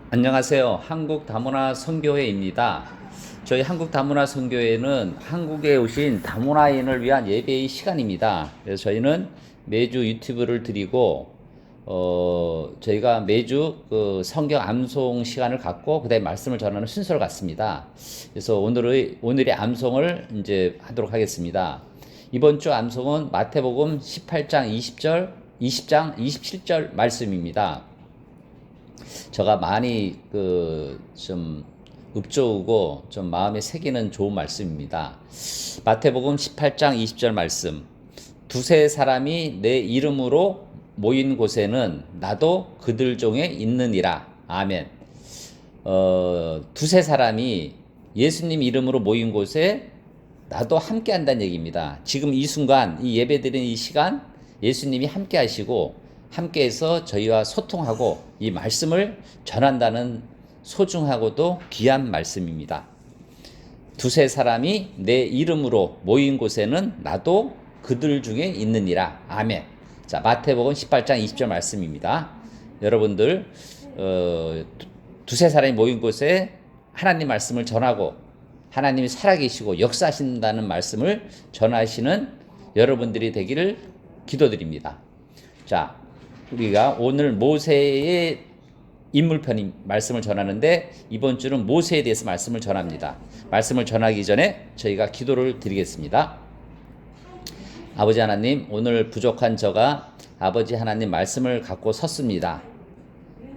안녕하세요. 한국 다문화 선교회입니다. 저희 한국 다문화 선교회는 한국에 오신 다문화인을 위한 예배의 시간입니다. 그래서 저희는 매주 유튜브를 드리고 저희가 매주 그 성경 암송 시간을 갖고 그다음에 말씀을 전하는 순서를 갖습니다. 그래서 오늘의 암송을 이제 하도록 하겠습니다. 이번 주 암송은 마태복음 18장 20절, 20장 27절 말씀입니다. 제가 많이 좀 읍조우고 좀 마음에 새기는 좋은 말씀입니다. 마태복음 18장 20절 말씀. 두세 사람이 내 이름으로 모인 곳에는 나도 그들 중에 있느니라. 아멘. 두세 사람이 예수님 이름으로 모인 곳에 나도 함께 한다는 얘기입니다. 지금 이 순간, 이 예배드리는 이 시간, 예수님이 함께 하시고, 함께해서 저희와 소통하고 이 말씀을 전한다는 소중하고도 귀한 말씀입니다. 두세 사람이 내 이름으로 모인 곳에는 나도 그들 중에 있느니라. 아멘. 자, 마태복음 18장 20절 말씀입니다. 여러분들 두세 사람이 모인 곳에 하나님 말씀을 전하고 하나님이 살아계시고 역사하신다는 말씀을 전하시는 여러분들이 되기를 기도드립니다. 자, 우리가 오늘 모세의 인물편 말씀을 전하는데 이번 주는 모세에 대해서 말씀을 전합니다. 말씀을 전하기 전에 저희가 기도를 드리겠습니다. 아버지 하나님, 오늘 부족한 저가 아버지 하나님 말씀을 갖고 섰습니다.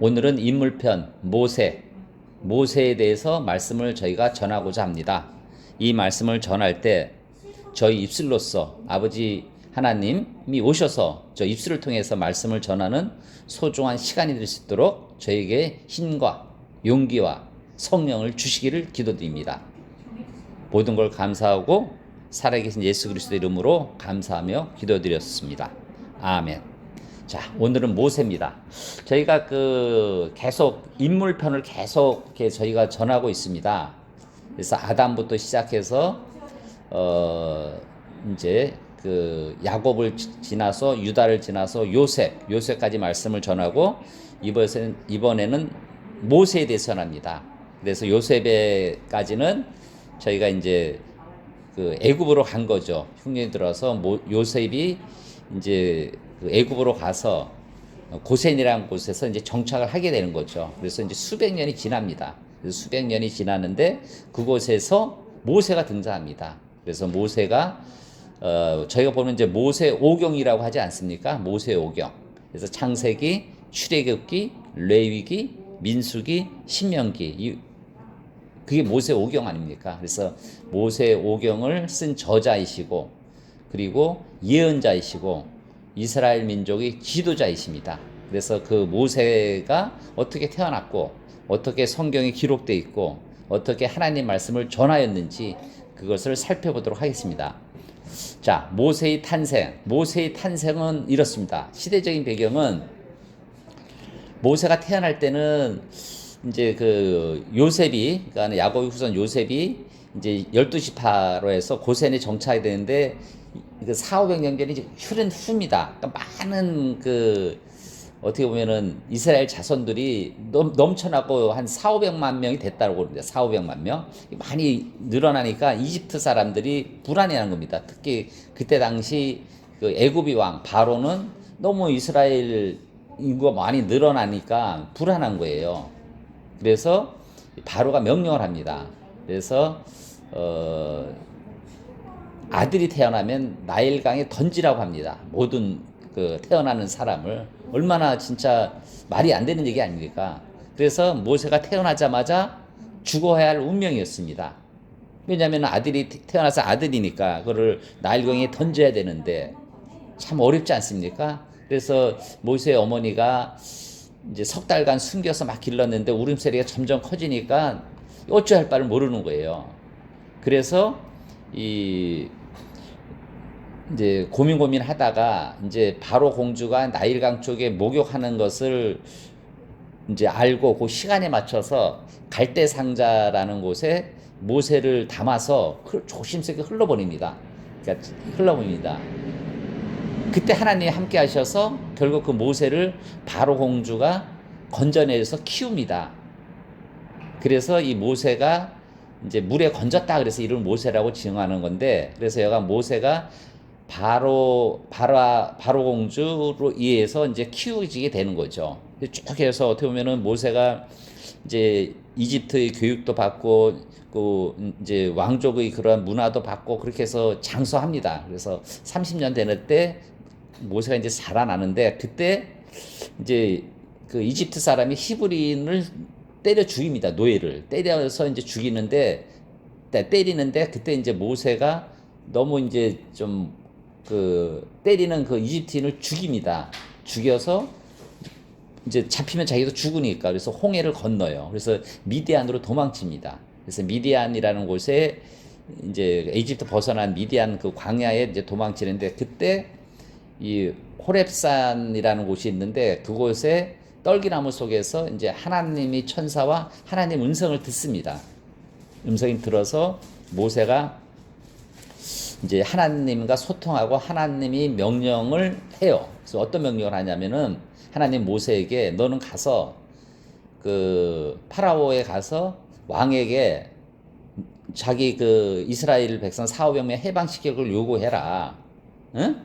오늘은 인물편 모세에 대해서 말씀을 저희가 전하고자 합니다. 이 말씀을 전할 때 저희 입술로서 아버지 하나님이 오셔서 저 입술을 통해서 말씀을 전하는 소중한 시간이 될 수 있도록 저에게 힘과 용기와 성령을 주시기를 기도드립니다. 모든 걸 감사하고 살아계신 예수 그리스도의 이름으로 감사하며 기도드렸습니다. 아멘. 자, 오늘은 모세입니다. 저희가 계속 인물편을 계속 이렇게 저희가 전하고 있습니다. 그래서 아담부터 시작해서 이제 야곱을 지나서 유다를 지나서 요셉까지 말씀을 전하고 이번에는 모세에 대해서 전합니다. 그래서 요셉에까지는 저희가 이제 애굽으로 간 거죠. 흉년이 들어서 요셉이 이제 애굽으로 가서 고센이라는 곳에서 이제 정착을 하게 되는 거죠. 그래서 이제 수백 년이 지납니다. 그래서 수백 년이 지나는데 그곳에서 모세가 등장합니다. 그래서 모세가 저희가 보는 이제 모세 오경이라고 하지 않습니까? 모세 오경. 그래서 창세기, 출애굽기, 레위기, 민수기, 신명기. 그게 모세 오경 아닙니까? 그래서 모세 오경을 쓴 저자이시고 그리고 예언자이시고 이스라엘 민족의 지도자이십니다. 그래서 그 모세가 어떻게 태어났고 어떻게 성경에 기록되어 있고 어떻게 하나님 말씀을 전하였는지 그것을 살펴보도록 하겠습니다. 자, 모세의 탄생은 이렇습니다. 시대적인 배경은 모세가 태어날 때는 이제 그러니까 야곱의 후손 요셉이 이제 12지파로 해서 고센에 정착이 되는데 400-500년 전이 이제 흐른 후입니다. 그러니까 많은 어떻게 보면은 이스라엘 자손들이 넘쳐나고 한 4,500만 명이 됐다고 그럽니다. 4,500만 명. 많이 늘어나니까 이집트 사람들이 불안해하는 겁니다. 특히 그때 당시 애굽의 왕 바로는 너무 이스라엘 인구가 많이 늘어나니까 불안한 거예요. 그래서 바로가 명령을 합니다. 그래서 아들이 태어나면 나일강에 던지라고 합니다. 모든 태어나는 사람을. 얼마나 진짜 말이 안 되는 얘기 아닙니까? 그래서 모세가 태어나자마자 죽어야 할 운명이었습니다. 왜냐하면 아들이 태어나서 아들이니까 그거를 나일강에 던져야 되는데 참 어렵지 않습니까? 그래서 모세의 어머니가 이제 석 달간 숨겨서 막 길렀는데 울음소리가 점점 커지니까 어찌할 바를 모르는 거예요. 그래서 이제 고민하다가 이제 바로 공주가 나일강 쪽에 목욕하는 것을 이제 알고 그 시간에 맞춰서 갈대 상자라는 곳에 모세를 담아서 조심스럽게 흘러보냅니다. 그러니까 흘러보냅니다. 그때 하나님이 함께 하셔서 결국 그 모세를 바로 공주가 건져내서 키웁니다. 그래서 이 모세가 이제 물에 건졌다 그래서 이름을 모세라고 지칭하는 건데, 그래서 여가 모세가 바로 공주로 의해서 이제 키워지게 되는 거죠. 쭉 해서 어떻게 보면은 모세가 이제 이집트의 교육도 받고 그 이제 왕족의 그러한 문화도 받고 그렇게 해서 장수합니다. 그래서 30년 되는 때 모세가 이제 살아나는데, 그때 이제 그 이집트 사람이 히브리인을 때려 죽입니다. 노예를 때려서 이제 죽이는데, 때리는데 그때 이제 모세가 너무 이제 좀 그 때리는 그 이집트인을 죽입니다. 죽여서 이제 잡히면 자기도 죽으니까 그래서 홍해를 건너요. 그래서 미디안으로 도망칩니다. 그래서 미디안이라는 곳에 이제 이집트 벗어난 미디안 그 광야에 이제 도망치는데, 그때 이 호렙산이라는 곳이 있는데 그곳에 떨기나무 속에서 이제 하나님이 천사와 하나님 음성을 듣습니다. 음성이 들어서 모세가 이제 하나님과 소통하고 하나님이 명령을 해요. 그래서 어떤 명령을 하냐면은 하나님 모세에게 너는 가서 그 파라오에 가서 왕에게 자기 그 이스라엘 백성 4,500명 해방시키기를 요구해라. 응?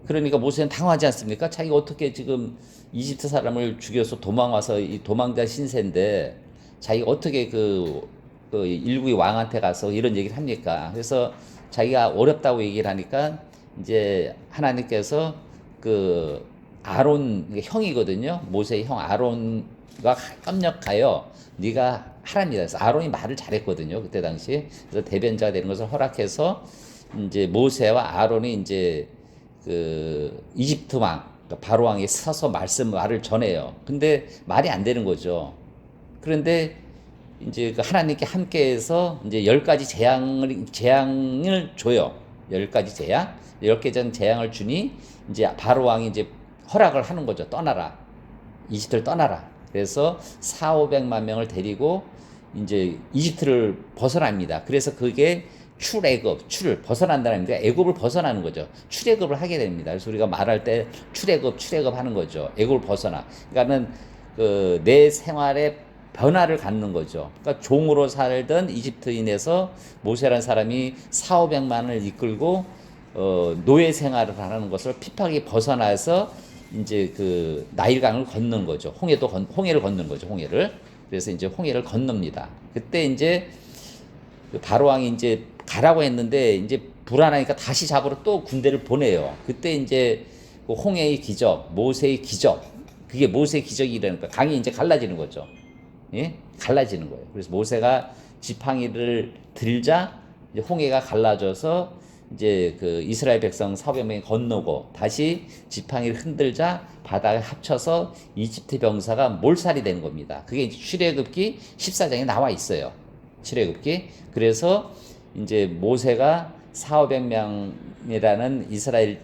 그러니까 모세는 당황하지 않습니까? 자기가 어떻게 지금 이집트 사람을 죽여서 도망와서 이 도망자 신세인데 자기가 어떻게 그 일국의 왕한테 가서 이런 얘기를 합니까? 그래서 자기가 어렵다고 얘기를 하니까 이제 하나님께서 그 아론 형이거든요. 모세의 형 아론과 협력하여 네가 하랍니다. 그래서 아론이 말을 잘했거든요. 그때 당시. 그래서 대변자가 되는 것을 허락해서 이제 모세와 아론이 이제 그 이집트 왕, 그러니까 바로 왕이 서서 말을 전해요. 근데 말이 안 되는 거죠. 그런데 이제 그 하나님께 함께해서 이제 10가지 재앙을 줘요. 10가지 재앙, 10개 재앙을 주니 이제 바로 왕이 이제 허락을 하는 거죠. 떠나라. 이집트를 떠나라. 그래서 4,500만 명을 데리고 이제 이집트를 벗어납니다. 그래서 그게 출애굽, 벗어난다는 게 애굽을 벗어나는 거죠. 출애굽을 하게 됩니다. 그래서 우리가 말할 때 출애굽 하는 거죠. 애굽을 벗어나. 그러니까는 그 내 생활에 변화를 갖는 거죠. 그러니까 종으로 살던 이집트인에서 모세라는 사람이 4,500만을 이끌고 노예 생활을 하는 것을 핍하게 벗어나서 이제 그 나일강을 건넌 거죠. 홍해를 건넌 거죠. 홍해를. 그래서 이제 홍해를 건넙니다. 그때 이제 그 바로 왕이 이제 가라고 했는데 이제 불안하니까 다시 잡으러 또 군대를 보내요. 그때 이제 그 홍해의 기적, 모세의 기적, 그게 모세의 기적이라는 거예요. 강이 이제 갈라지는 거죠. 예? 갈라지는 거예요. 그래서 모세가 지팡이를 들자 이제 홍해가 갈라져서 이제 그 이스라엘 백성 400명이 건너고 다시 지팡이를 흔들자 바다에 합쳐서 이집트 병사가 몰살이 되는 겁니다. 그게 이제 출애굽기 14장에 나와 있어요. 출애굽기. 그래서 이제 모세가 4,500명이라는 이스라엘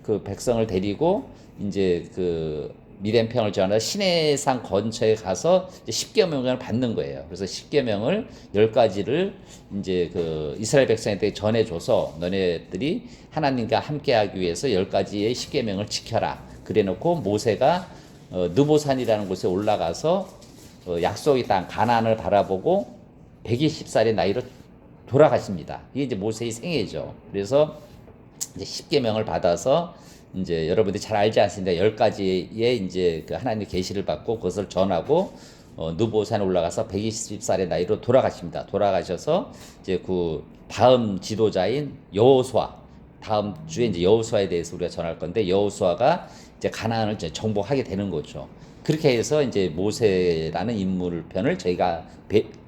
그 백성을 데리고 이제 그 미덴평을 전하다 시내산 근처에 가서 이제 십계명을 받는 거예요. 그래서 십계명을 10가지를 이제 그 이스라엘 백성한테 전해줘서 너네들이 하나님과 함께하기 위해서 10가지의 십계명을 지켜라. 그래놓고 모세가 느보산이라는 곳에 올라가서 약속의 땅 가나안을 바라보고 120살의 나이로 돌아가십니다. 이게 이제 모세의 생애죠. 그래서 이제 십계명을 받아서 이제 여러분들이 잘 알지 않습니까? 10가지의 이제 그 하나님의 계시를 받고 그것을 전하고 느보산에 올라가서 120살의 나이로 돌아가십니다. 돌아가셔서 이제 그 다음 지도자인 여호수아, 다음 주에 이제 여호수아에 대해서 우리가 전할 건데 여호수아가 이제 가나안을 이제 정복하게 되는 거죠. 그렇게 해서 이제 모세라는 인물편을 저희가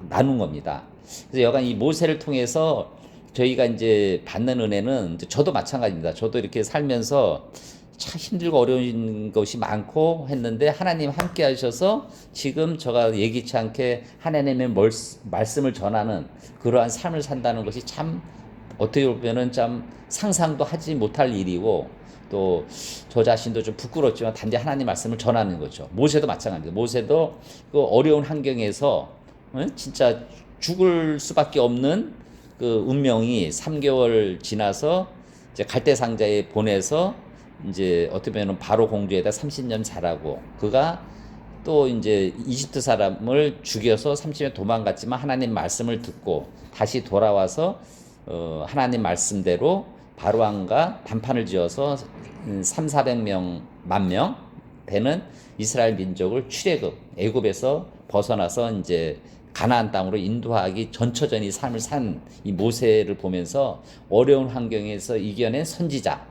나눈 겁니다. 그래서 여간 이 모세를 통해서 저희가 이제 받는 은혜는 이제 저도 마찬가지입니다. 저도 이렇게 살면서 참 힘들고 어려운 것이 많고 했는데 하나님 함께 하셔서 지금 제가 예기치 않게 하나님의 말씀을 전하는 그러한 삶을 산다는 것이 참 어떻게 보면은 참 상상도 하지 못할 일이고 또 저 자신도 좀 부끄럽지만 단지 하나님 말씀을 전하는 거죠. 모세도 마찬가지입니다. 모세도 그 어려운 환경에서 진짜 죽을 수밖에 없는 그 운명이 3개월 지나서 이제 갈대 상자에 보내서 이제 어떻게 보면 바로 공주에다 30년 자라고 그가 또 이제 이집트 사람을 죽여서 30년 도망갔지만 하나님 말씀을 듣고 다시 돌아와서 하나님 말씀대로 바로 왕과 단판을 지어서 3,400명, 10,000명 되는 이스라엘 민족을 출애굽, 애굽에서 벗어나서 이제 가나안 땅으로 인도하기 전처전이 삶을 산 이 모세를 보면서 어려운 환경에서 이겨낸 선지자,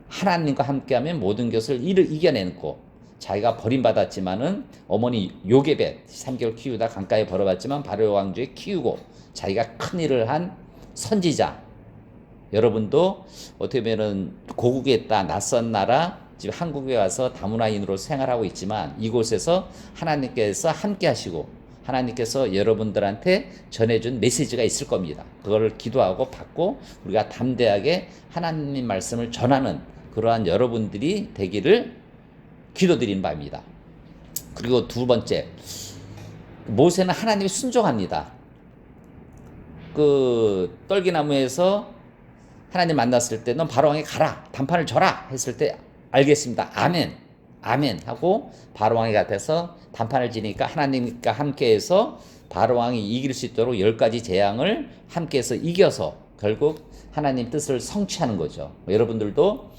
하나님과 함께하면 모든 것을 이겨내고 자기가 버림받았지만은 어머니 요게벳 3개월 키우다 강가에 버려봤지만 바로 왕조에 키우고 자기가 큰 일을 한 선지자. 여러분도 어떻게 보면은 고국에 있다 낯선 나라 지금 한국에 와서 다문화인으로 생활하고 있지만 이곳에서 하나님께서 함께 하시고 하나님께서 여러분들한테 전해준 메시지가 있을 겁니다. 그거를 기도하고 받고 우리가 담대하게 하나님 말씀을 전하는 그러한 여러분들이 되기를 기도드리는 바입니다. 그리고 두 번째, 모세는 하나님이 순종합니다. 그 떨기나무에서 하나님 만났을 때 넌 바로왕에 가라, 단판을 져라 했을 때 알겠습니다. 아멘, 아멘 하고 바로왕에 gat아서 단판을 지니까 하나님과 함께해서 바로왕이 이길 수 있도록 10가지 재앙을 함께해서 이겨서 결국 하나님 뜻을 성취하는 거죠. 여러분들도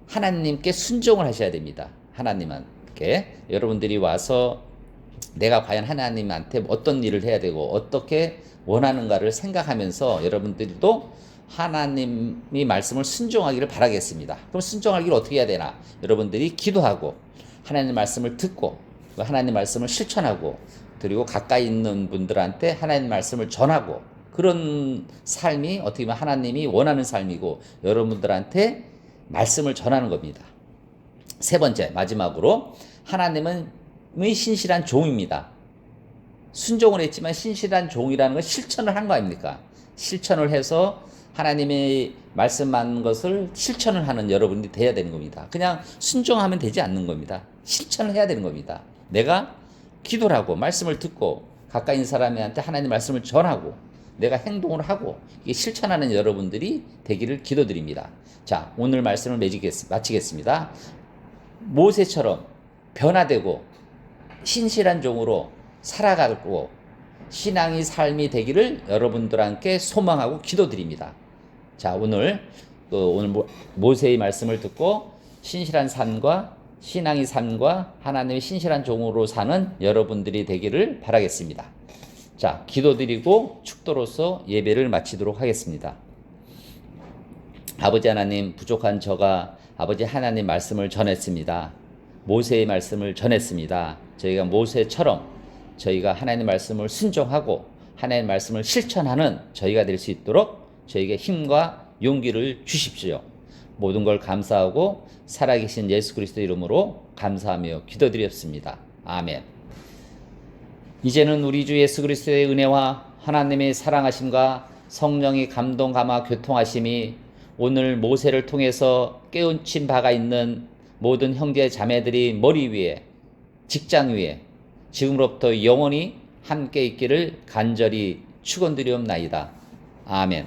하나님께 순종을 하셔야 됩니다. 하나님께 여러분들이 와서 내가 과연 하나님한테 어떤 일을 해야 되고 어떻게 원하는가를 생각하면서 여러분들도 하나님이 말씀을 순종하기를 바라겠습니다. 그럼 순종하기를 어떻게 해야 되나? 여러분들이 기도하고 하나님 말씀을 듣고 하나님 말씀을 실천하고 그리고 가까이 있는 분들한테 하나님 말씀을 전하고 그런 삶이 어떻게 보면 하나님이 원하는 삶이고 여러분들한테 말씀을 전하는 겁니다. 세 번째, 마지막으로 하나님은 신실한 종입니다. 순종을 했지만 신실한 종이라는 건 실천을 한 거 아닙니까? 실천을 해서 하나님의 말씀한 것을 실천을 하는 여러분이 돼야 되는 겁니다. 그냥 순종하면 되지 않는 겁니다. 실천을 해야 되는 겁니다. 내가 기도를 하고 말씀을 듣고 가까이 있는 사람한테 하나님 말씀을 전하고 내가 행동을 하고 이게 실천하는 여러분들이 되기를 기도드립니다. 자, 오늘 말씀을 마치겠습니다. 모세처럼 변화되고 신실한 종으로 살아가고 신앙의 삶이 되기를 여러분들께 소망하고 기도드립니다. 자, 오늘 모세의 말씀을 듣고 신실한 삶과 신앙의 삶과 하나님의 신실한 종으로 사는 여러분들이 되기를 바라겠습니다. 자, 기도드리고 축도로서 예배를 마치도록 하겠습니다. 아버지 하나님, 부족한 저가 아버지 하나님 말씀을 전했습니다. 모세의 말씀을 전했습니다. 저희가 모세처럼 저희가 하나님 말씀을 순종하고 하나님 말씀을 실천하는 저희가 될 수 있도록 저에게 힘과 용기를 주십시오. 모든 걸 감사하고 살아계신 예수 그리스도 이름으로 감사하며 기도드렸습니다. 아멘. 이제는 우리 주 예수 그리스도의 은혜와 하나님의 사랑하심과 성령의 감동 감화 교통하심이 오늘 모세를 통해서 깨우친 바가 있는 모든 형제 자매들이 머리 위에 직장 위에 지금으로부터 영원히 함께 있기를 간절히 축원드리옵나이다. 아멘.